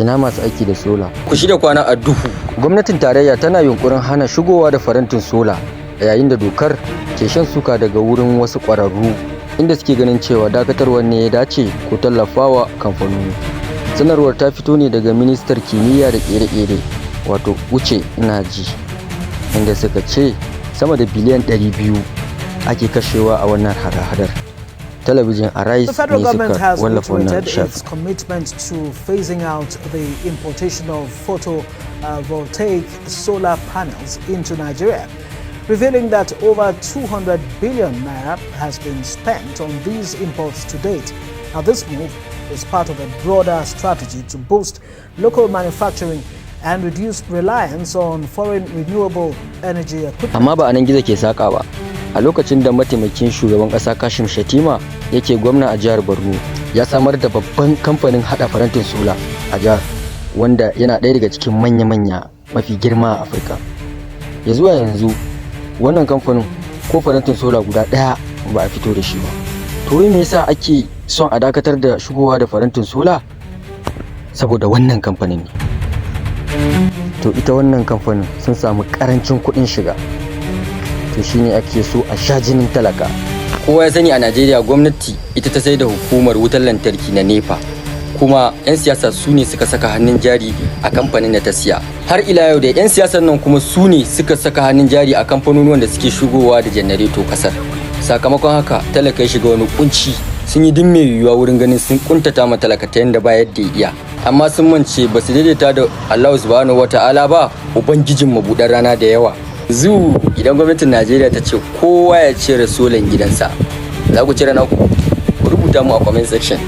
ina masu aiki da sola. Ku shirya kwana a duhu. Gwamnatin tarayya tana yunkurin hana shigowa da farantin sola, yayin da dokar ke shan suka daga wurin wasu ƙwararru, inda suke ganin cewa dakatarwar ne ya dace ko tallafawa kamfanoni. Sanarwar ta fito ne daga ministar kimiyya da ƙere-ƙere, wato Uche Naji, inda suka ce sama da biliyan 200 ake kashewa a wannan hada-hadar. Talabijin Arise ne suka wallafa wannan shafin. Its commitment to phasing out the importation of photovoltaic solar panels into Nigeria, revealing that over 200 billion naira has been spent on these imports to date. Now, this move is part of a broader strategy to boost local manufacturing and reduce reliance on foreign renewable energy equipment. Amma ba anan gizo ke saka ba. A lokacin da mataimakin shugaban ƙasa Kashim Shettima yake gwamna a jihar Borno, ya samar da babban kamfanin hada farantin sola a jihar, wanda yana ɗaya daga cikin manya-manya mafi girma a Afirka. Ya zuwa yanzu wannan kamfanin ko farantin sola guda ɗaya ba a fito da shi ba. To me yasa ake son a dakatar da shigowa da farantin sola? Saboda wannan kamfanin ne. To ita wannan kamfanin sun samu ƙarancin kuɗin shiga. To shine ake so a sha jinin talaka. Kowa ya sani a Najeriya gwamnati ita ta sai da hukumar wutar lantarki na NEPA, kuma 'yan siyasa su ne suka saka hannun jari a kamfanin da ta siya. Har ila yau da 'yan siyasan nan kuma su ne suka saka hannun jari a kamfanonuwan da suke shigowa da janareto kasar. Sakamakon haka talaka ya shiga wani kunci, sun yi mai yiwuwa wurin ganin sun kuntata ma talaka ta yadda ba yadda ya iya. Amma sun mance ba su daidaita da Allah subhanahu wata'ala ba, ubangijin mabuɗan rana da yawa. Yanzu idan gwamnatin Najeriya ta ce kowa ya cire solan gidansa, za ku cire naku? Ku rubuta mu a comment section.